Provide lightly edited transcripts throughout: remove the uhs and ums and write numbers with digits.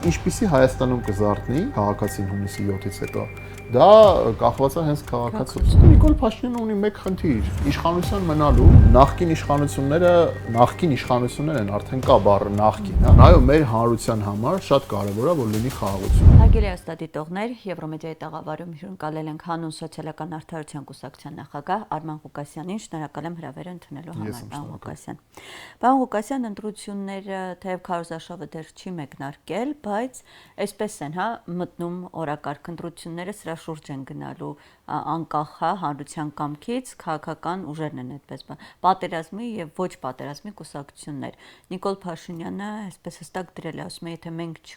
Ինչպիսի Հայաստանում կզարթնի քաղաքացին հունիսի 7-ից հետո, դա կախված է հենց քաղաքացուց։ Նիկոլ Փաշինյանը ունի մեկ խնդիր՝ իշխանության մնալու։ Նախկին իշխանություններ են, արդեն կա բառը նախկին, հա։ Այո, մեր հանրության համար շատ կարևոր է, որ լինի խաղաղություն։ Հարգելի աստադիտողներ, Եվրոմեդիայի տաղավարում հյուրընկալել ենք հանուն սոցիալական արդարության կուսակցության նախագահ Արման Ղուկասյանին, շնորհակալ եմ հրավերը ընդունելու համար, պարոն Ղուկասյան։ Պարոն Ղուկասյան, ընտրությունները թեև քարոզարշավը դեռ չի մեկնարկել, բայց այսպես են, հա, մտնում օրակարգ ընտրությունները, սրա շուրջ են գնալու անկախ հանրության կամքից, քաղաքական ուժերն են այդպես պատերազմի եւ ոչ պատերազմի կուսակցություններ։ Նիկոլ Փաշինյանը այսպես հստակ դրել է, ասում է, եթե մենք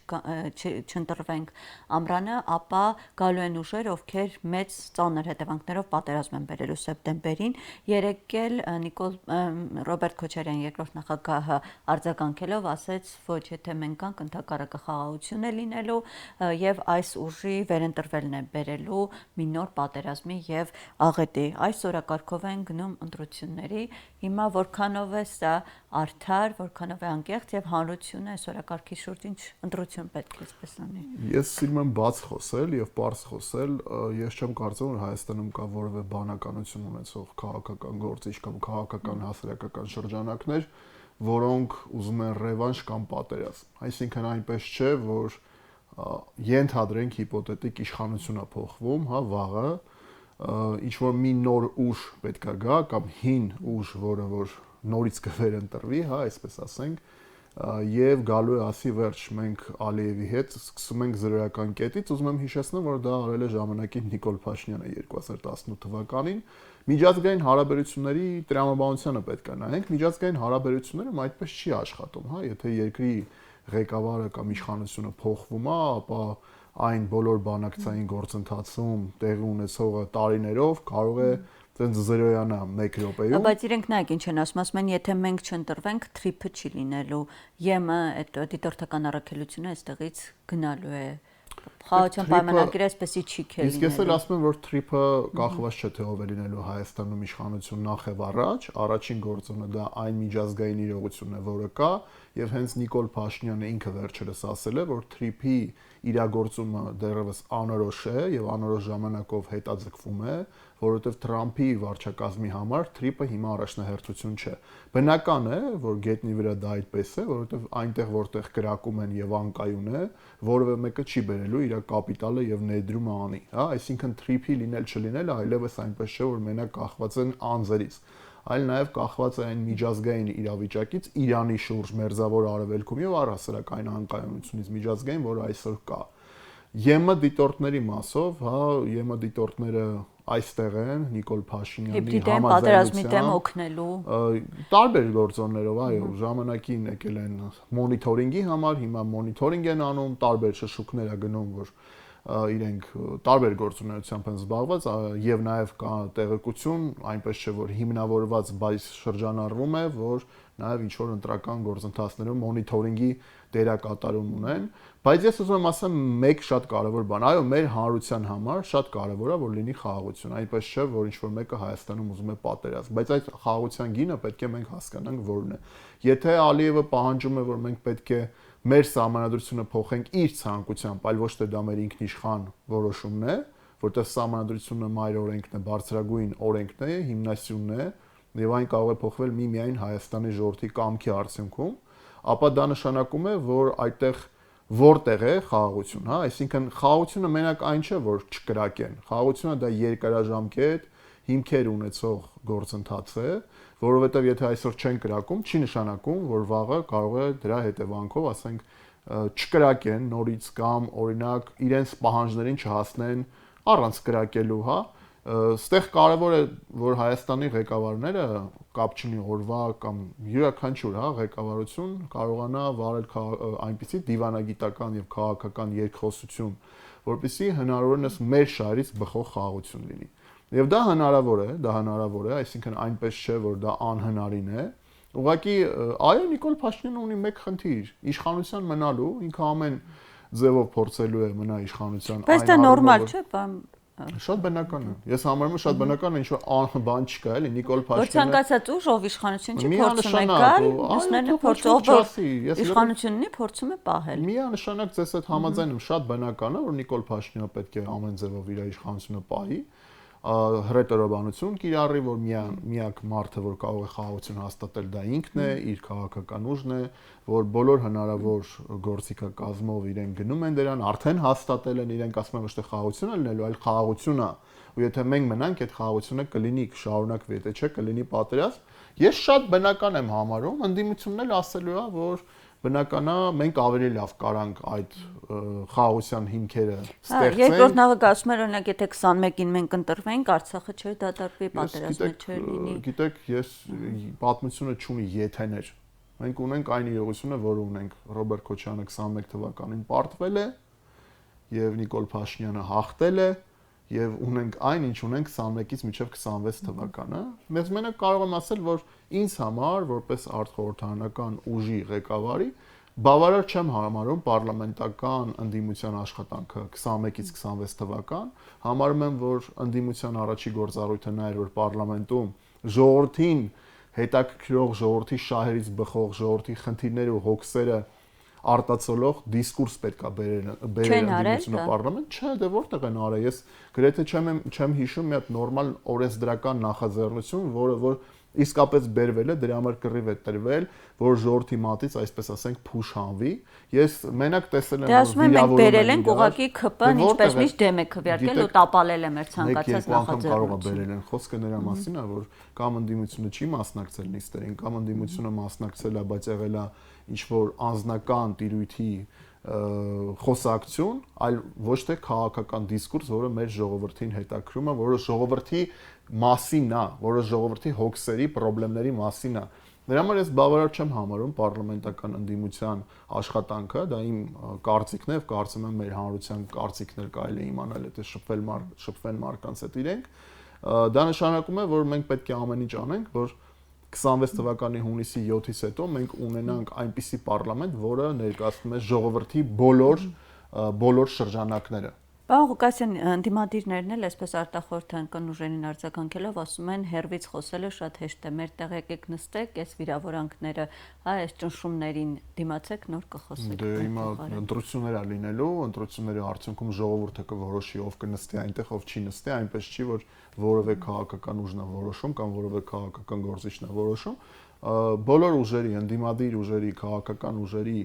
չընտրվենք ամռանը, ապա գալու են ուժեր, ովքեր մեծ ծանր հետևանքներով պատերազմ են բերելու սեպտեմբերին։ Երեկ էլ Ռոբերտ Քոչարյան երկրորդ նախագահը արձագանքելով ասեց, ոչ, եթե մենք կանք ընդհակառակը խաղաղություն է լինելու եւ այս ուժի վերընտրվելն է բերելու մի նոր պատերազմի եւ աղետի։ Այս օրակարգով են գնում ընտրությունների։ Հիմա որքանով է սա արդար, որքանով է անկեղծ եւ հանրությունը այս օրակարգի շուրջ ինչ ընտրություն պետք է այսպես անի։ Ես սիրում եմ բաց խոսել եւ պարզ խոսել, ես չեմ կարծում, որ Հայաստանում կա որևէ բանականություն ունեցող քաղաքական գործիչ կամ քաղաքական հասարակական շրջանակներ, որոնք ուզում են ռևանշ կամ պատերազմ։ Այսինքն այնպես չէ, որ ենթադրենք հիպոթետիկ իշխանությունը փոխվում, հա, վաղը ինչ որ մի նոր ուժ պետքա գա կամ հին ուժ, որը որ նորից կվերընտրվի, հա, այսպես ասենք, եւ գալու է ասի վերջ, մենք Ալիևի հետ սկսում ենք զրոյական կետից, ուզում եմ հիշեցնել, որ դա արել է ժամանակին Նիկոլ Փաշինյանը 2018 թվականին։ Միջազգային հարաբերությունների տրամաբանությանը պետք է նայենք, միջազգային հարաբերություններում այդպես չի աշխատում, հա, եթե երկրի ղեկավարը կամ իշխանությունը փոխվում է, ապա այն բոլոր բանակցային գործընթացում տեղի ունեցողը տարիներով կարող է այդպես զրոյանա 1 րոպեում։ Բայց իրենք նայեք ինչ են ասում են, եթե մենք չընտրվենք, թրիփը չի լինելու, ԵՄ այդ դիտորդական առաքելությունը այստեղից գնալու է։ Խաղաղության պայմանագիրը այսպեսի չի քել։ Իսկ ես էլ ասում եմ, որ թրիփը կախված չէ թե ով է լինելու Հայաստանում իշխանություն նախ եւ առաջին գործոնը դա այն միջազգային իրողությունն է, որը կա, եւ հենց Նիկոլ Փաշինյանը ինքը վերջերս ասել է, որ թրիփի իրագործումը դեռևս անորոշ է եւ անորոշ ժամանակով հետաձգվում է, որովհետեւ Թրամփի վարչակազմի համար թրիփը հիմա առաջնահերթություն չէ։ Բնական է, որ գետնի վրա դա այդպես է, որովհետեւ այնտեղ որտեղ կրակում են եւ անկայուն է, որևէ մեկը չի բերելու իր կապիտալը եւ ներդրումը անի, հա, այսինքն թրիփի լինել չլինելը այլևս այնպես չէ, որ մենակ կախված են անձերից, այլ նաեւ կախված է այն միջազգային իրավիճակից, Իրանի շուրջ մերձավոր արևելքում եւ առհասարակ այն անկայունությունից միջազգային, որը այսօր կա։ ԵՄ դիտորդների մասով, հա, ԵՄ դիտորդները այստեղ են Նիկոլ Փաշինյանի պատերազմի դեմ օգնելու տարբեր գործոններով, այո, ժամանակին եկել են մոնիթորինգի համար, հիմա մոնիթորինգ են անում, տարբեր շշուկներ է գնում, որ իրենք տարբեր գործունեությամբ են զբաղված եւ նաեւ կա տեղեկություն, այնպես չէ որ հիմնավորված բայս շրջանառվում է, որ նաեւ ինչ որ ընտրական գործընթացներում մոնիթորինգի դերակատարում ունեն, բայց ես ուզում եմ ասեմ մեկ շատ կարևոր բան, այո, մեր հանրության համար շատ կարևոր է որ լինի խաղաղություն, այնպես չէ որ ինչ որ մեկը Հայաստանում ուզում է պատերազմ, բայց այդ խաղաղության գինը պետք է մենք հասկանանք որն է։ Եթե Ալիևը պահանջում է որ մենք պետք է մեր սահմանադրությունը փոխենք իր ցանկությամբ, այլ ոչ թե դա մեր ինքնիշխան որոշումն է, որտեղ սահմանադրությունը մայր օրենքն է, բարձրագույն օրենքն է, հիմնասյունն է, եւ այն կարող է փոխվել միայն Հայաստանի ժողովրդի կամքի արդյունքում, ապա դա նշանակում է, որ այդտեղ որտեղ է խաղաղություն, հա, այսինքն խաղաղությունը մենակ այն չէ, որ չկրակեն, խաղաղությունը դա երկարաժամկետ հիմքեր ունեցող գործընթաց է, որովհետև եթե այսօր չեն կրակում, չի նշանակում, որ վաղը կարող է դրա հետևանքով, ասենք, չկրակեն նորից կամ օրինակ իրենց պահանջներին չհասնեն առանց կրակելու, հա, Ստեղ կարևոր է, որ Հայաստանի ղեկավարները կապ չունի օրվա կամ յուրաքանչյուր, հա, ղեկավարություն կարողանա վարել այնպիսի դիվանագիտական եւ քաղաքական երկխոսություն, որպեսզի հնարավորինս մեր շահերից բխող խաղաղություն լինի։ Եվ դա հնարավոր է, այսինքն այնպես չէ, որ դա անհնարին է։ Ուղղակի, այո, Նիկոլ Փաշինյանը ունի մեկ խնդիր՝ իշխանության մնալու, ինքը ամեն ձևով փորձելու է մնա իշխանության Բայց դա նորմալ չէ, բան Շատ բնական է։ Ես համարում եմ շատ բնական է, ինչ-որ բան չկա, էլի Նիկոլ Որ Փաշինյանը ցանկացած ուժ ով իշխանություն չի փորձում է գալ, մյուսներն փորձում իշխանությունն է փորձում է պահել։ Միանշանակ ձեզ հետ համաձայն եմ, շատ բնական է, որ Նիկոլ Փաշինյանը պետք է ամեն ձևով իր իշխանությունը պահի, հռետորաբանություն կիրառի, որ միակ մարդը, որ կարող է խաղաղություն հաստատել, դա ինքն է, իր քաղաքական ուժն է, որ բոլոր հնարավոր գործիքակազմով իրեն գնում են դրան, արդեն հաստատել են, իրենք ասում են ոչ թե խաղաղություն է լինելու, այլ խաղաղություն է, ու եթե մենք մնանք, այդ խաղաղությունը կլինի, կշարունակվի, եթե չէ, կլինի պատերազմ։ Ես շատ բնական եմ համարում, ընդդիմությունն էլ ասելու է, որ բնականա մենք ավելի լավ կարանք այդ խաղաղության հիմքերը ստեղծենք։ Երկրորդ նախագահում էր օրինակ եթե 21-ին մենք ընտրվենք, Արցախը չէր դատարկվի, պատերազմը չէր լինի։ Գիտեք, ես պատմությունը չունի եթեներ։ Մենք ունենք այն իրողությունը, որը ունենք։ Ռոբերտ Քոչարյանը 21 թվականին պարտվել է եւ Նիկոլ Փաշինյանը հաղթել է եւ ունենք այն, ինչ ունենք 21-ից մինչեւ 26 թվականը։ Մեզ մենակ կարող եմ ասել, որ ինձ համար, որպես արտխորհրդարանական ուժի ղեկավարի, բավարար չեմ համարում պարլամենտական ընդդիմության աշխատանքը 21-ից 26 թվական, համարում եմ, որ ընդդիմության առաջի գործառույթը նա էր, որ պարլամենտում ժողովրդին հետաքրքրող, ժողովրդի շահերից բխող, ժողովրդի խնդիրները ու հոգսերը արտացոլող դիսկուրս պետքա բերել ընդդիմությունը պարլամենտ, չէ, դե որտեղ են արել, ես գրեթե չեմ հիշում մի հատ նորմալ օրենսդրական նախաձեռնություն, որը իսկապես բերվել է, դրա համար կռիվ է տրվել, որ ժողովրդի մատից, այսպես ասենք, փուշ հանվի։ Ես մենակ տեսել եմ, որ վիրավորում բերել են ուղղակի ԿՊ-ն ինչպես միշտ դեմ է քվեարկել ու տապալել է մեր ցանկացած նախաձեռնություն։ Կարող է բերել են, խոսքը նրա մասին է, որ կամ ընդդիմությունը չի մասնակցել նիստերին, կամ ընդդիմությունը մասնակցել է, բայց եղել է ինչ որ անձնական տիրույթի խոսակցություն, այլ ոչ թե քաղաքական դիսկուրս, որը մեր ժողովրդին հետաքրում է, որը ժողովրդի մասին է, որը ժողովրդի հոգսերի, խնդիրների մասին է։ Դրա համար ես բավարար չեմ համարում պարլամենտական ընդդիմության աշխատանքը, դա իմ կարծիքն է, եւ կարծում եմ մեր հանրության կարծիքն էլ կարելի է իմանալ, եթե շփվեն մարդկանց հետ իրենք։ Դա նշանակում է, որ մենք պետք է ամեն ինչ անենք, որ 26 թվականի հունիսի 7-ից հետո մենք ունենանք այնպիսի պարլամենտ, որը ներկայացնում է ժողովրդի բոլոր շրջանակները։ Պարոն Ղուկասյան, ընդդիմադիրներն էլ այսպես արտախորհրդական ուժերին արձագանքելով ասում են հերվից խոսելը շատ հեշտ է, մեր տեղ եկեք նստեք, այս վիրավորանքները, այս ճնշումներին դիմացեք, նոր կխոսեք։ Դե հիմա ընտրություններ ա լինելու, ընտրությունների արդյունքում ժողովուրդը կորոշի ով կնստի այնտեղ, ով չի նստի, այնպես չի, որ որևէ քաղաքական ուժն է որոշում կամ որևէ քաղաքական գործիչն է որոշում, բոլոր ուժերի, ընդդիմադիր ուժերի, քաղաքական ուժերի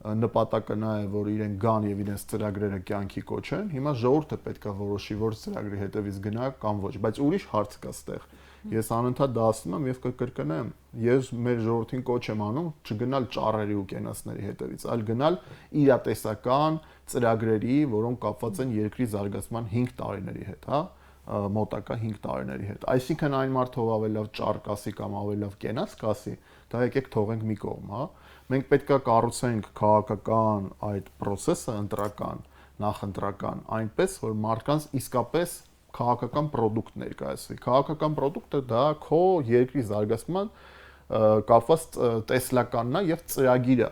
նպատակը նա է, որ իրենք գան եւ իրենց ծրագրերը կյանքի կոչեն։ Հիմա ժողովուրդը պետքա որոշի, որ ծրագրի հետևից գնա կամ ոչ, բայց ուրիշ հարց կա ստեղ։ Ես անընդհատ դա ասում եմ եւ կկրկնեմ, ես մեր ժողովրդին կոչ եմ անում չգնալ ճառերի ու կենասների հետևից, այլ գնալ իրատեսական ծրագրերի, որոնք կապված են երկրի զարգացման 5 տարիների հետ, հա, մոտակա 5 տարիների հետ։ Այսինքն այն մարդը ով ավելի լավ ճառ կասի կամ ավելի լավ կենաս կասի, դա եկեք թողենք մի կողմ, հա։ Մենք պետքա կառուցենք քաղաքական այդ process-ը ընտրական, նախընտրական, այնպես որ մարդկանց իսկապես քաղաքական product ներկայացվի։ Քաղաքական product-ը դա քո երկրի զարգացման կապված տեսլականն է եւ ծրագիրը։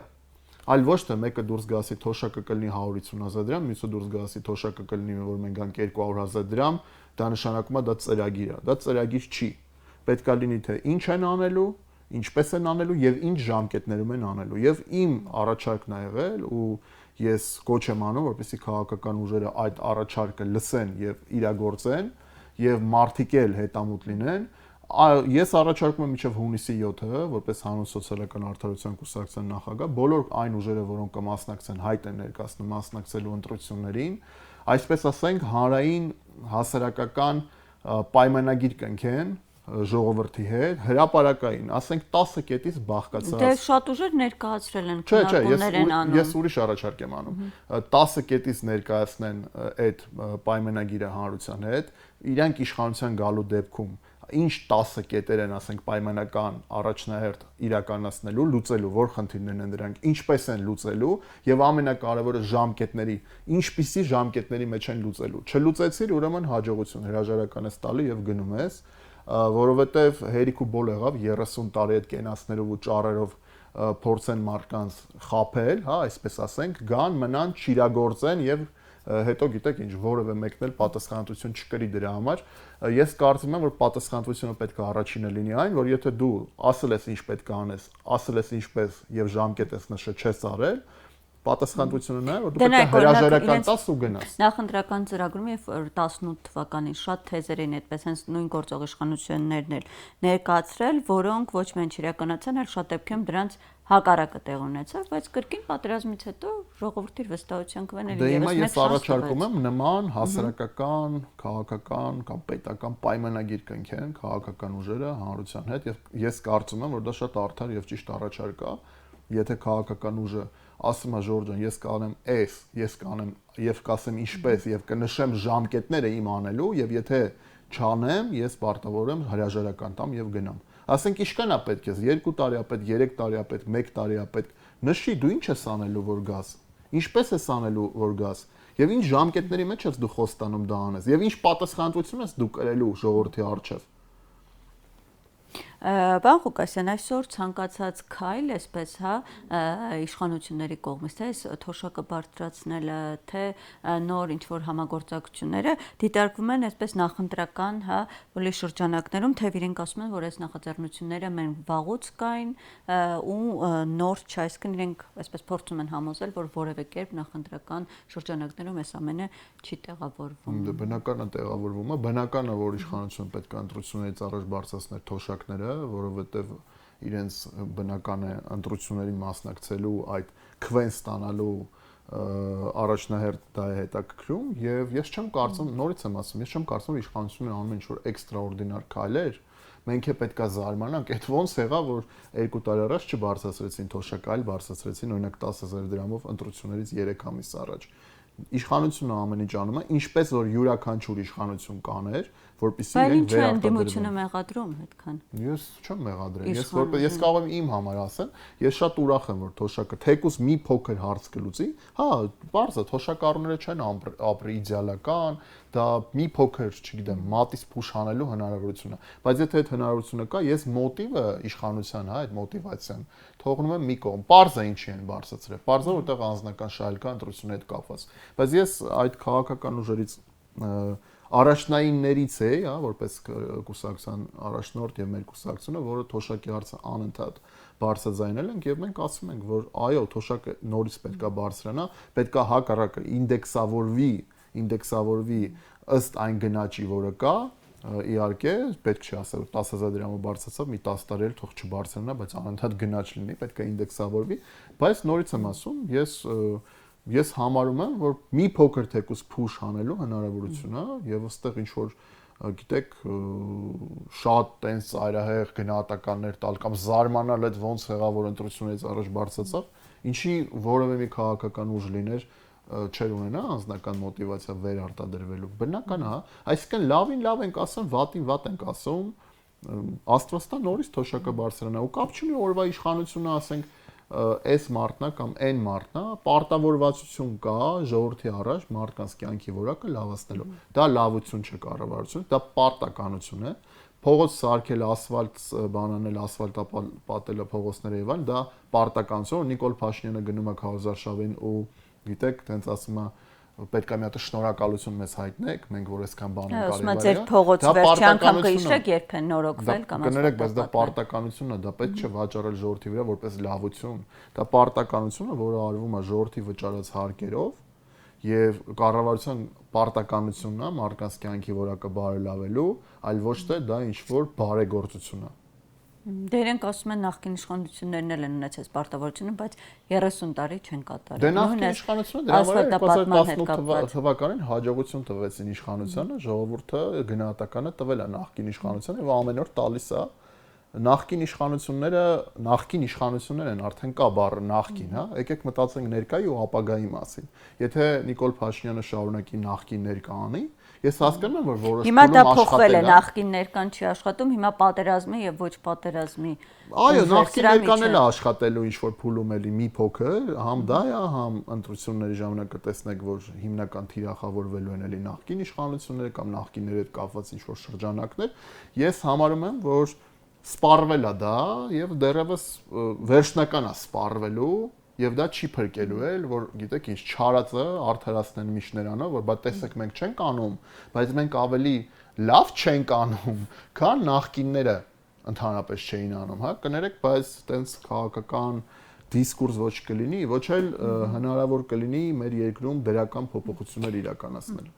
Այլ ոչ թե մեկը դուրս գասի թոշակը կլինի 150,000 դրամ, մյուսը դուրս գասի թոշակը կլինի որ մենք գանք 200,000 դրամ, դա նշանակում է դա ծրագիր է։ Դա ծրագիր չի։ Պետքա լինի թե ինչ են անելու, ինչպես են անելու եւ ինչ ժամկետներում են անելու։ Եվ իմ առաջարկն է եղել ու ես կոչ եմ անում, որպեսզի քաղաքական ուժերը այդ առաջարկը լսեն եւ իրագործեն եւ մարդիկ էլ հետամուտ լինեն։ Ես առաջարկում եմ մինչև հունիսի 7-ը, որպես հանուն սոցիալական արդարության կուսակցության նախագահ, բոլոր այն ուժերը, որոնք կմասնակցեն, հայտ են ներկայացնում մասնակցելու ընտրություններին, այսպես ասենք, հանրային հասարակական պայմանագիր կնքեն ժողովրդի հետ, հրապարակային, ասենք 10 կետից բաղկացած։ Դե շատ ուժեր ներկայացրել են, քննարկումներ են անում։ Ես ուրիշ առաջարկ եմ անում։ 10 կետից ներկայացնեն այդ պայմանագիրը հանրության հետ, իրանք իշխանության գալու դեպքում ինչ 10 կետեր են, ասենք, պայմանական առաջնահերթ իրականացնելու, լուծելու, որ խնդիրներն են դրանք, ինչպես են լուծելու եւ ամենակարևորը ժամկետների, ինչպիսի ժամկետների մեջ են լուծելու։ Չլուծեցիր, ուրեմն հաջողություն, հրաժարական ես տալու եւ գնում ես, որովհետեւ հերիք ու բոլ եղավ 30 տարի այդ կենասներով ու ճառերով փորձեն մարդկանց խաբել, հա, այսպես ասենք, գան, մնան, չիրագործեն եւ հետո գիտեք ինչ որևէ մեկն էլ պատասխանատվություն չկրի դրա համար։ Ես կարծում եմ, որ պատասխանատվությունը պետք է առաջինը լինի այն, որ եթե դու ասել ես ինչ պետք է անես, ասել ես ինչպես եւ ժամկետ ես նշել, չես արել, պատասխանատվությունը նա է, որ դու պետք է հրաժարական տաս ու գնաս։ Նախընտրական ծրագրում եւ 18 թվականին շատ թեզեր էին այդպես հենց նույն գործող իշխանություններն էլ ներկայացրել, որոնք ոչ միայն չիրականացան, այլ շատ դեպքերում դրանց հակառակը տեղ ունեցավ, բայց կրկին պատերազմից հետո ժողովրդի վստահության կվեն էլ եւս մեկ շանս։ Դե հիմա ես առաջարկում եմ նման հասարակական, քաղաքական կամ պետական պայմանագիր կնքեն քաղաքական ուժերը հանրության հետ եւ ես կարծում եմ, որ դա շատ արդար եւ ճիշտ առաջարկ է, եթե քաղաքական ուժը ասում է Ժորժ ջան, ես կանեմ այս, ես կանեմ եւ կասեմ ինչպես եւ կնշեմ ժամկետները իմ անելու եւ եթե չանեմ, ես պարտավոր եմ հրաժարական տամ եւ գնամ։ Ասենք ինչքան է պետք է, 2 տարի է պետք, 3 տարի է պետք, 1 տարի է պետք։ Նշի դու ինչ ես անելու որ գաս։ Ինչպես ես անելու որ գաս։ Եվ ինչ ժամկետների մեջ ես դու խոստանում դա անես։ Եվ ինչ պատասխանատվություն ես դու կրելու ժողովրդի առջև։ Պարոն Ղուկասյան, այսօր ցանկացած քայլ, այսպես, հա, իշխանությունների կողմից, թե թոշակը բարձրացնելը, թե նոր ինչ-որ համագործակցությունները դիտարկվում են այսպես նախընտրական, հա, բոլի շրջանակներում, թե իրենք ասում են, որ այս նախաձեռնությունները մեն վաղուց կային ու նոր չէ, այսինքն իրենք այսպես փորձում են համոզել, որ որևէ կերպ նախընտրական շրջանակներում այս ամենը չի տեղավորվում։ Դե բնական է տեղավորվում, բնական է, որ իշխանությունը պետք է ընտրություններից առաջ բարձրացներ թոշակները, որովհետև իրենց բնական է ընտրություններին մասնակցելու այդ քվեն ստանալու առաջնահերթ դա է հետաքրքրում եւ ես չեմ կարծում, նորից եմ ասում, ես չեմ կարծում, որ իշխանությունները անում են ինչ-որ էքստրաորդինար քայլեր, մենք է պետքա զարմանանք, այդ ոնց եղավ, որ 2 տարի առաջ չբարձրացրեցին թոշակ, այլ բարձրացրեցին օրինակ 10000 դրամով ընտրություններից 3 ամիս առաջ։ Իշխանությունը ամեն ինչ անում է, ինչպես որ յուրաքանչյուր իշխանություն կաներ, որպեսզի իրենք վերարտադրեն։ Բայց ինչ են դիմությունը մեղադրում այդքան։ Ես չեմ մեղադրել։ Ես կարող եմ իմ համար ասել, ես շատ ուրախ եմ, որ թոշակը թեկուզ մի փոքր հարց կլուծի։ Հա, բարձ է, թոշակառուները չեն ապրի իդեալական, դա մի փոքր, չգիտեմ, մատից փուշ անելու հնարավորություն է։ Բայց եթե այդ հնարավորությունը կա, ես մոտիվը իշխանության, հա, այդ մոտիվացիան թողնում եմ մի կողմ։ Պարզ է ինչի են բարձրացրել։ Պարզ է, որտեղ անձնական շահել կա ընտրությունների հետ կապված։ Բայց ես այդ քաղաքական ուժերից առաջնայիններից է, հա, որպես կուսակցության առաջնորդ եւ մեր կուսակցությունը, որը թոշակի հարցը անընդհատ բարձրաձայնել ենք եւ մենք ասում ենք, որ այո, թոշակը նորից պետքա բարձրանա, պետքա հակառակը ինդեքսավորվի ըստ այն գնաճի, որը կա, իհարկե, պետք չի ասել, որ 10000 դրամը բարձրացավ, մի 10 տարի էլ թող չբարձրանա, բայց անընդհատ գնաճ լինի, պետք է ինդեքսավորվի, բայց նորից եմ ասում, ես համարում եմ, որ մի փոքր թեկուզ փուշ անելու հնարավորություն է եւ ըստեղ ինչ որ գիտեք շատ տենց այրահեղ գնահատականներ տալ կամ զարմանալ այդ ոնց եղավ որ ընտրություններից առաջ բարձրացավ, ինչի որևէ մի քաղաքական ուժ լիներ չեր ունենա անձնական մոտիվացիա վերարտադրվելու։ Բնական է, այսինքն լավին լավ ենք ասում, վատին վատ ենք ասում, Աստվածտա նորից թոշակը բարձրանա ու կապ չունի օրվա իշխանությունը, ասենք այս մարտնա կամ այն մարտնա պարտավորվածություն կա ժողովրդի առաջ մարդկանց կյանքի որակը լավացնելու։ Դա լավություն չէ կառավարություն, դա պարտականություն է։ Փողոց սարքել, ասֆալտ բանանել, ասֆալտապատելը փողոցները եւ այլն, դա պարտականություն։ Նիկոլ Փաշինյանը գնում է Քավազարշավին ու գիտեք, տենց ասում է պետք է մի հատ շնորհակալություն մեզ հայտնեք, մենք որ այսքան բան ենք կարելի է։ Ձեր փողոց վերջի անգամ կհիշեք երբեն նորոգվել կամ կներեք, բայց դա պարտականություն է, դա պետք չէ վաճառել ժողովրդի վրա որպես լավություն։ Դա պարտականություն է, որը արվում է ժողովրդի վճարած հարկերով եւ կառավարության պարտականությունն է մարդկանց կյանքի որակը բարելավելու, այլ ոչ թե դա ինչ որ բարեգործություն է։ Դե իրենք ասում են նախկին իշխանություններն էլ են ունեցած պարտավորությունը, բայց 30 տարի չեն կատարել։ Դե նախկին իշխանությունը դրա վրա 2018 թվականին հաջողություն տվեցին իշխանությանը, ժողովուրդը գնահատականը տվել է նախկին իշխանությանը եւ ամեն օր տալիս է։ Նախկին իշխանություններ են, արդեն կա բառը նախկին, հա, եկեք մտածենք ներկայի ու ապագայի մասին։ Եթե Նիկոլ Փաշինյանը շարունակի նախկին ներկա անի, ես հասկանում եմ, որ որոշ հիմա դա փոխվել է, նախկին ներկան չի աշխատում, հիմա պատերազմի եւ ոչ պատերազմի։ Այո, նախկին ներկան էլ է աշխատելու ինչ որ փուլում էլի մի փոքր, համ դա է, համ ընտրությունների ժամանակ կտեսնեք, որ հիմնական թիրախավորվելու են էլի նախկին իշխանությունները կամ նախկինների հետ կապված ինչ որ շրջանակներ։ Ես համարում եմ, որ սպառվել է դա եւ դեռևս վերջնական է սպառվելու եւ դա չի փրկելու էլ, որ գիտեք ինչ, չարածը արդարացնեն միջներանով, որ բա տեսեք մենք չենք անում, բայց մենք ավելի լավ չենք անում, քան նախկինները ընդհանրապես չէին անում, հա, կներեք, բայց տենց քաղաքական դիսկուրս ոչ կլինի, ոչ էլ հնարավոր կլինի մեր երկրում դրական փոփոխություններ իրականացնել։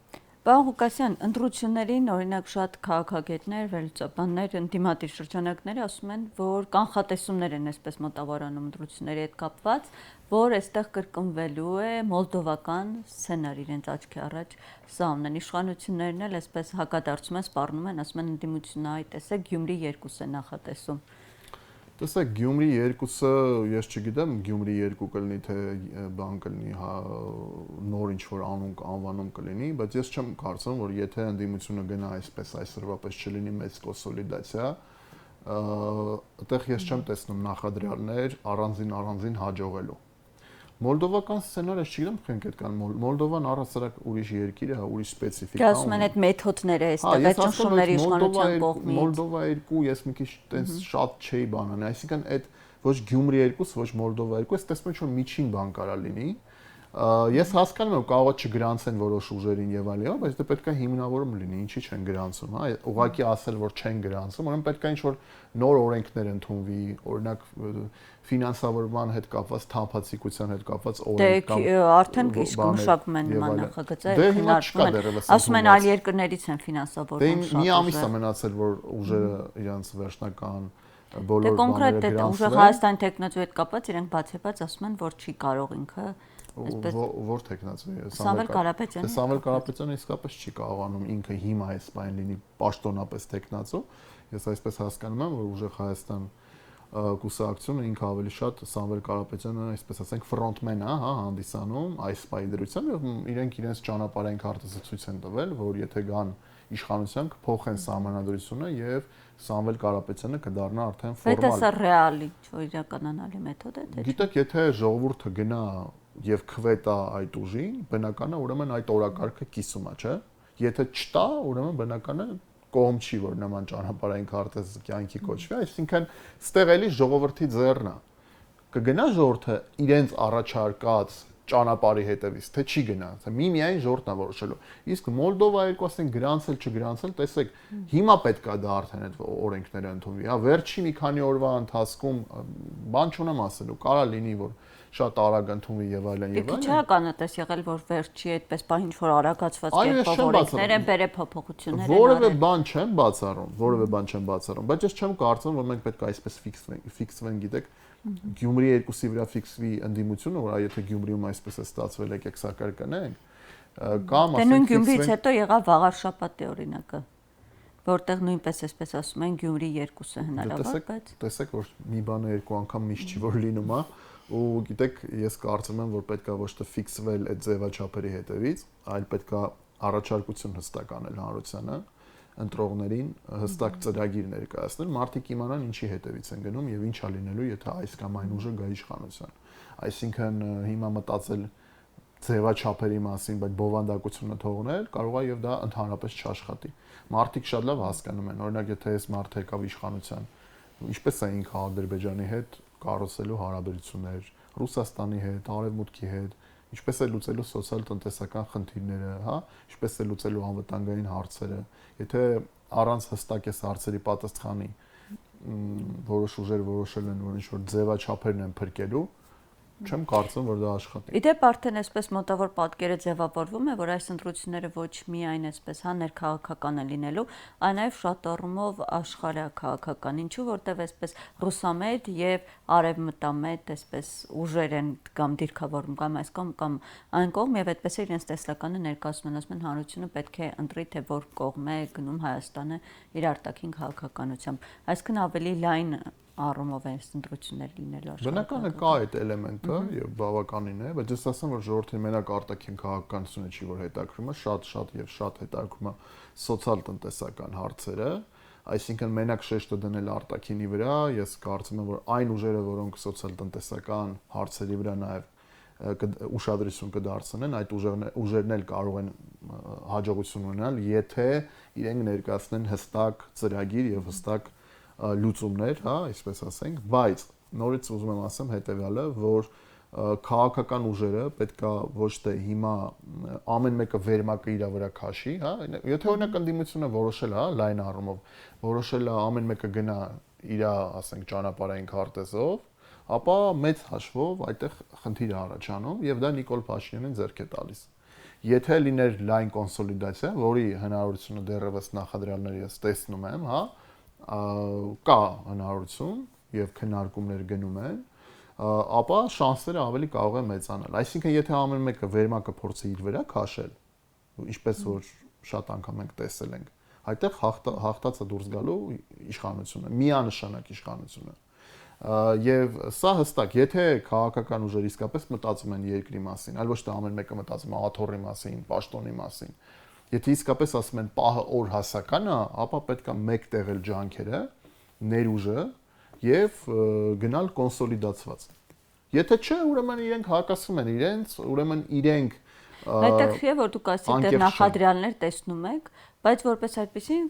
Պարոն Ղուկասյան, ընտրություններին օրինակ շատ քաղաքագետներ, վերլուծաբաններ, ընդդիմադիր շրջանակները ասում են, որ կանխատեսումներ են այսպես մոտավորանում ընտրությունների հետ կապված, որ այստեղ կրկնվելու է մոլդովական սցենար իրենց աչքի առաջ սա ամեն իշխանություններն էլ այսպես հակադարձում են, սպառնում են, ասում են ընդդիմությունը այ տեսեք Գյումրի 2 է նախատեսում։ Տեսեք, Գյումրի 2-ը, ես չգիտեմ, Գյումրի 2 կլինի, թե բան կլինի, նոր ինչ-որ անվանում կլինի, բայց ես չեմ կարծում, որ եթե ընդդիմությունը գնա այսպես այսօրվա պես չլինի մեծ կոնսոլիդացիա, այդտեղ ես չեմ տեսնում նախադրյալներ առանձին հաջողելու։ Մոլդովական սցենարը չգիտեմ քնք այդ կան Մոլդովան առասարակ ուրիշ երկիր է, ուրիշ սպეციფիկա ունի։ Ասում են այդ մեթոդները այստեղ է ճնշումների իշխանության կողմից։ Մոլդովա 2 ես մի քիչ տես շատ չէի բանանի, այսինքն այդ ոչ Գյումրի 2, ոչ Մոլդովա 2, ես տեսնում եմ որ միջին բան կարա լինի։ Ես հասկանում եմ կարող է չգրանցեն որոշ ուժերին եւ այլն, բայց դա պետք է հիմնավորում լինի, ինչի չեն գրանցում, հա, ուղղակի ասել որ չեն գրանցում, ուրեմն պետք է ինչ-որ նոր օրենքներ ընդունվի, օրինակ ֆինանսավորման հետ կապված, թափանցիկության հետ կապված օրենք կամ արդեն իսկ մշակում են նման նախագծեր, քննարկվում են, ասում են այլ երկրներից են ֆինանսավորվում շատ։ Դե մի ամիս է մնացել որ ուժերը իրանց վերջնական բոլոր բաները գրանցվեն։ Դե կոնկրետ ուժը Հայաստանի տեխնոջու հետ կապված իրենք բացեպած ասում են որ չի կարող ինքը Որ տեխնացի Սամվել Կարապետյանը Սամվել Կարապետյանը իսկապես չի կարողանում ինքը հիմա այս բան լինի պաշտոնապես տեխնացու։ Ես այսպես հասկանում եմ, որ ուժեղ Հայաստան կուսակցությունը ինքը ավելի շատ Սամվել Կարապետյանը, այսպես ասենք, ֆրոնտմեն է, հա, հանդիսանում այս բայի դրությամբ եւ իրենք իրենց ճանապարհային քարտեզը ցույց են տվել, որ եթե գան իշխանության կփոխեն սահմանադրությունը եւ Սամվել Կարապետյանը կդառնա արդեն ֆորմալ։ Բայց դա ռեալի, որ իրականանալի մեթոդ է, թե՞ Գիտեք, եթե ժողովուրդը գնա եւ քվետա այդ ուժին, բնականա ուրեմն այդ օրակարգը կիսում է, չէ՞։ Եթե չտա, ուրեմն բնականա կողմ չի, որ նման ճանապարհային քարտեզ կյանքի կոչվի, այսինքն ստեղ էլի ժողովրդի ձեռն է։ Կգնա ժողովուրդը իրենց առաջարկած ճանապարհի հետևից, թե չի գնա, թե միայն ժողովուրդն է որոշելու։ Իսկ Մոլդովա 2 ասեն գրանցել, չգրանցել, տեսեք, հիմա պետքա դա արդեն այդ օրենքները ընդունվի, հա, վերջի մի քանի օրվա ընթացքում բան չունեմ ասելու, կարա լինի, որ շատ արագ ընդունվի եւ այլն եւ այլն։ Ինչ ականատես եղել որ վերջի այդպես բան ինչ որ արագացված կերպով օրենքներ են բերել փոփոխություններ են արել։ Որևէ բան չեմ բացառում, բայց ես չեմ կարծում որ մենք պետք է այսպես ֆիքսվենք, գիտեք, Գյումրի 2-ի վրա ֆիքսվի ընդդիմությունը, որ եթե Գյումրիում այսպես է ստացվել եկեք սակար կնենք, կամ ասենք նույն Գյումրիից հետո եղավ Վաղարշապատի օրինակը, որտեղ նույնպես այսպես ասում են Գյումրի 2-ը հնարավոր, բայց տեսեք որ մի բանը երկու անգամ միշտ չի որ լինում է, ու գիտեք, ես կարծում եմ, որ պետք է ոչ թե ֆիքսվել այդ ձևաչափերի հետևից, այլ պետք է առաջարկություն հստակ անել հանրությանը, ընտրողներին հստակ ծրագիր ներկայացնել, մարդիկ իմանան ինչի հետևից են գնում եւ ինչա լինելու, եթե այս կամ այն ուժը գա իշխանության։ Այսինքն հիմա մտածել ձևաչափերի մասին, բայց բովանդակությունը թողնել կարող է եւ դա ընդհանրապես չաշխատի։ Մարդիկ շատ լավ հասկանում են, օրինակ եթե այս մարդը եկավ իշխանության, ինչպես է ինքը Ադրբեջանի հետ կառուցելու հարաբերություններ, Ռուսաստանի հետ, Արևմուտքի հետ, ինչպես է լուծելու սոցիալ-տնտեսական խնդիրները, հա, ինչպես է լուծելու անվտանգային հարցերը։ Եթե առանց հստակ այս հարցերի պատասխանի որոշ ուժեր որոշել են, որ ինչ-որ ձևաչափերն են փրկելու, չեմ կարծում, որ դա աշխատի։ Իդեպ արդեն այսպես մոտավոր պատկերը ձևավորվում է, որ այս ընտրությունները ոչ միայն այսպես հա ներքաղաքական են լինելու, այլ նաև շատ առումով աշխարհաքաղաքական, ինչու որտեղ այսպես ռուսամետ եւ արևմտամետ այսպես ուժեր են կամ դիրքավորում կամ այս կամ այն կողմ եւ այդպես է իրենց տեսլականը ներկայացնում են, ասում են հանրությունը պետք է ընտրի թե որ կողմ է գնում Հայաստանը իր արտաքին քաղաքականությամբ, այսինքն ավելի լայն առումով այս ընտրություններ լինելու աշխարհում։ Բնական է կա այդ էլեմենտը եւ բավականին է, բայց ես ասեմ որ ժողովրդի մենակ արտաքին քաղաքականությունը չի որ հետաքրում է, շատ հետաքրում է սոցիալ-տնտեսական հարցերը, այսինքն մենակ շեշտը դնել արտաքինի վրա, ես կարծում եմ որ այն ուժերը, որոնք սոցիալ-տնտեսական հարցերի վրա նաեւ ուշադրություն կդարձնեն, այդ ուժերն էլ կարող են հաջողություն ունենալ, եթե իրենք ներկայացնեն հստակ ծրագիր եւ հստակ լուծումներ, հա, այսպես ասենք, բայց նորից ուզում եմ ասեմ հետեւյալը, որ քաղաքական ուժերը պետքա ոչ թե հիմա ամեն մեկը վերմակը իր վրա քաշի, հա, եթե օրինակ ընդդիմությունը որոշել է, հա, լայն առումով, որոշել է ամեն մեկը գնա իր, ասենք, ճանապարհային քարտեզով, ապա մեծ հաշվով այդտեղ խնդիր է առաջանում եւ դա Նիկոլ Փաշինյանին ձեռք է տալիս։ Եթե լիներ լայն կոնսոլիդացիա, որի հնարավորությունը դեռևս նախադրյալների ես տեսնում եմ, հա, կա հնարավորություն եւ քննարկումներ գնում են, ապա շանսերը ավելի կարող են մեծանալ։ Այսինքն, եթե ամեն մեկը վերմակը փորձի իր վրա քաշել, ինչպես որ շատ անգամ ենք տեսել ենք, այդտեղ հաղթածը դուրս գալու իշխանությունը, միանշանակ իշխանությունը։ Եվ սա հստակ, եթե քաղաքական ուժերը իսկապես մտածում են երկրի մասին, այլ ոչ թե ամեն մեկը մտածում է աթոռի մասին, պաշտոնի մասին, եթե իսկապես ասում են պահը օր հասական է, ապա պետք է մեկ տեղել ջանքերը, ներուժը եւ գնալ կոնսոլիդացված։ Եթե չէ, ուրեմն իրենք հակասում են իրենց, ուրեմն իրենք Հետաքրքիր է, որ դուք ասեցիք դեռ նախադրյալներ տեսնում եք, բայց որպես այդպեսին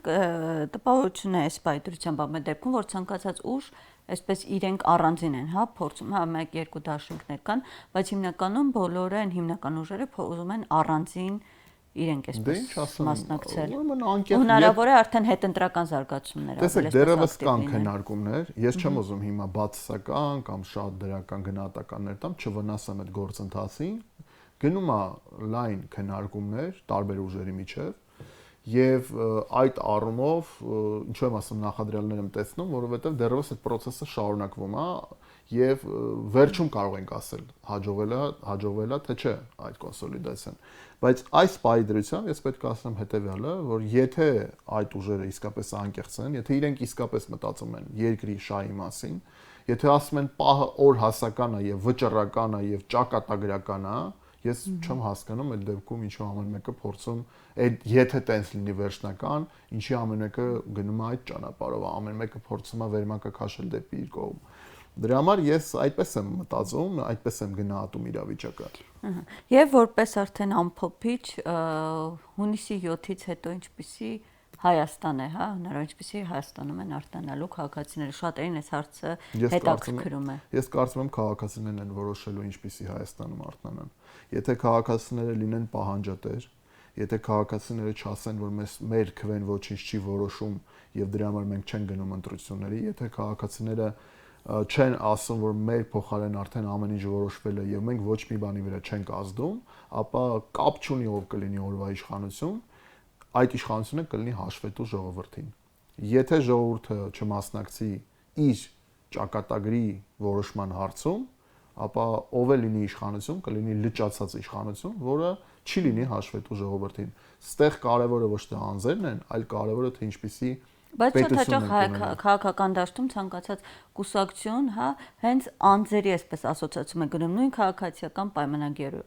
տպավորություն է այս պայծրությամբ ամեն դեպքում, որ ցանկացած ուժ այսպես իրենք առանձին են, հա, փորձում, հա, 1-2 դաշինքներ կան, բայց հիմնականում բոլորը են հիմնական ուժերը փորձում են առանձին իրենք այսպես մասնակցել։ Հնարավոր է արդեն հետընտրական զարգացումներ ավել։ Տեսեք, դեռևս կան քննարկումներ, ես չեմ ուզում հիմա բացասական կամ շատ դրական գնահատականներ տամ, չվնասեմ այդ գործընթացին, գնում է լայն քննարկումներ տարբեր ուժերի միջև եւ այդ առումով ինչու եմ ասում նախադրյալներ եմ տեսնում, որովհետեւ դեռևս այդ process-ը շարունակվում է եւ վերջում կարող ենք ասել հաջողվել է թե չէ այդ կոնսոլիդացիան, բայց այս պայդրությամբ ես պետք է ասեմ հետեւյալը, որ եթե այդ ուժերը իսկապես անկեղծ են, եթե իրենք իսկապես մտածում են երկրի շահի մասին, եթե ասում են պահը օր հասական է եւ վճռական է եւ ճակատագրական է, ես չեմ հասկանում այդ դեպքում ինչու ամեն մեկը փորձում այդ եթե տենց լինի վերջնական, ինչի ամեն մեկը գնում է այդ ճանապարհով, ամեն մեկը փորձում է վերմակը քաշել դեպի իր կողմ։ Դրա համար ես այդպես եմ մտածում, այդպես եմ գնահատում իրավիճակը։ Եվ որպես արդեն ամփոփիչ, հունիսի 7-ից հետո ինչպիսի Հայաստան է, հա, հնարավոր ինչպիսի Հայաստանում են արտանալու քաղաքացիները, շատերին այս հարցը հետաքրքրում է։ Ես կարծում եմ քաղաքացիներն են որոշելու ինչպիսի Հայաստանում արտանան։ Եթե քաղաքացիները լինեն պահանջատեր, եթե քաղաքացիները չասեն, որ մեր քվեն ոչինչ չի որոշում եւ դրա համար մենք չենք գնում ընտրությունների, եթե քաղաքացիները չեն ասում, որ մեր փոխարեն արդեն ամեն ինչ որոշվել է եւ մենք ոչ մի բանի վրա չենք ազդում, ապա կապ չունի ով կլինի օրվա իշխանություն, այդ իշխանությունը կլինի հաշվետու ժողովրդին։ Եթե ժողովուրդը չմասնակցի իր ճակատագրի որոշման հարցում, ապա ով է լինի իշխանություն, կլինի լճացած իշխանություն, որը չի լինի հաշվետու ժողովրդին։ Ստեղ կարևորը ոչ թե անձերն են, այլ կարևորը թե ինչպիսի բայց շատ հաճախ քաղաքական դաշտում ցանկացած կուսակցություն, հա, հենց անձերի այսպես ասոցիացիա է գնում, նույն քաղաքացիական պայմանագիր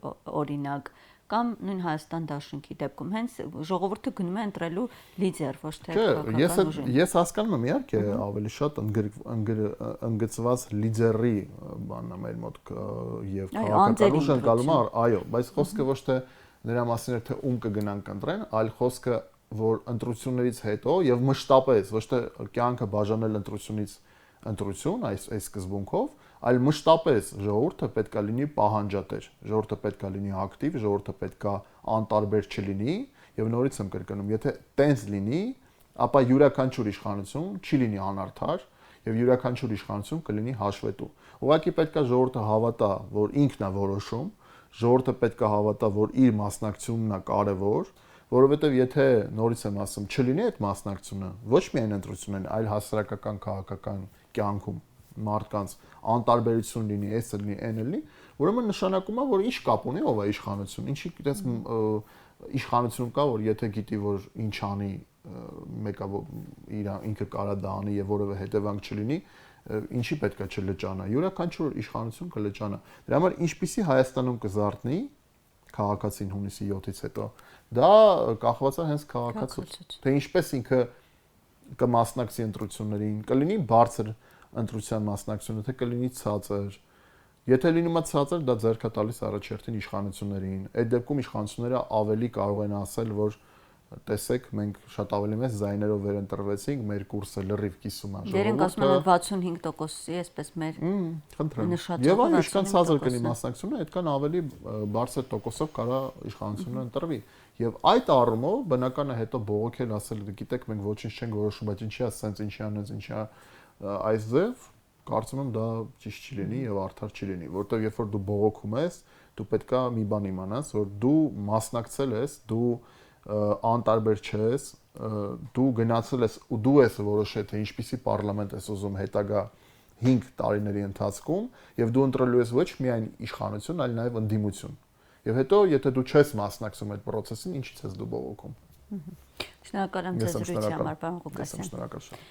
օրինակ կամ նույն Հայաստան դաշինքի դեպքում հենց ժողովուրդը գնում է ընտրելու լիդեր, ոչ թե քաղաքական ուժին։ Ես հասկանում եմ, իհարկե, ավելի շատ ընդգծված լիդերի բանն է մեր մոտ եւ քաղաքական ուժ ընկալում է, այո, բայց խոսքը ոչ թե նրա մասին է, թե ում կգնանք ընտրեն, այլ խոսքը որ ընտրություններից հետո եւ մշտապես ոչ թե կյանքը բաժանել ընտրությունից ընտրություն այս սկզբունքով, այլ մշտապես ժողովուրդը պետքա լինի պահանջատեր, ժողովուրդը պետքա լինի ակտիվ, ժողովուրդը պետքա անտարբեր չլինի եւ նորից եմ կրկնում, եթե տենց լինի, ապա յուրաքանչյուր իշխանություն չի լինի անարդար եւ յուրաքանչյուր իշխանություն կլինի հաշվետու։ Ուղղակի պետքա ժողովուրդը հավատա, որ ինքն է որոշում, ժողովուրդը պետքա հավատա, որ իր մասնակցությունն է կարեւոր, որովհետև եթե նորից եմ ասում, չլինի այդ մասնակցությունը, ոչ միայն ընտրությունն, այլ հասարակական քաղաքական կյանքում մարդկանց անտարբերություն լինի, էսը լինի, այն լինի, ուրեմն նշանակում է, որ ինչ կապ ունի ով է իշխանություն, ինչի դες իշխանություն կա, որ եթե գիտի, որ ինչ անի, մեկը իր ինքը կարա դա անի եւ որևէ հետևանք չլինի, ինչի պետքա չլճանա, յուրաքանչյուր իշխանություն կլճանա։ Դրա համար ինչպիսի Հայաստանում կզարթնի քաղաքացին հունիսի 7-ից հետո դա կախված է հենց քաղաքացուց, թե ինչպես ինքը կմասնակցի ընտրություններին, կլինի բարձր ընտրության մասնակցությունը, թե կլինի ցածր։ Եթե լինում է ցածր, դա ձեռք է տալիս առաջերտին իշխանություններին։ Այդ դեպքում իշխանությունները ավելի կարող են ասել, որ տեսեք, մենք շատ ավելի մեծ զայներով վերընտրվեցինք, մեր կուրսը լրիվ կիսում է ժողովուրդը։ Դերենք ասում են 65%-ի, այսպես մեր խնդրեմ։ Եվ այո, ինչքան ցածր կլինի մասնակցությունը, այդքան ավելի բարձր տոկոսով կարա իշխանությունը ընտրվի։ Եվ այդ առումով բնական է հետո բողոքել ասել, գիտեք, մենք ոչինչ չենք որոշում, բայց ինչի՞ է սենց, ինչի՞ անենց, ինչի՞ այս ձև, կարծում եմ դա ճիշտ չի լինի եւ արդար չի լինի, որովհետեւ երբ որ դու բողոքում ես, դու պետքա մի բան իմանաս, որ դու մասնակցել ես, դու անտարբեր չես, դու գնացել ես ու դու ես որոշել թե ինչպիսի պարլամենտ ես ուզում հետագա 5 տարիների ընթացքում եւ դու ընտրելու ես ոչ միայն իշխանություն, այլ նաեւ ընդդիմություն։ Եվ հետո եթե դու չես մասնակցում այդ process-ին, ինչի՞ ես դու բողոքում։ Շնորհակալ եմ ձեզ զրույցի համար, պարոն Ղուկասյան։ Շնորհակալ եմ։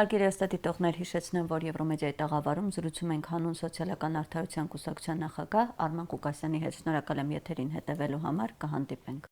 Արգիրեստա դիտողներ, հիշեցնեմ, որ Եվրոմեդիայի տաղավարում զրուցում ենք հանուն սոցիալական արդարության կուսակցության նախագահ Արման Ղուկասյանի հետ։ Շնորհակալ եմ եթերին հետևելու համար, կհանդիպենք։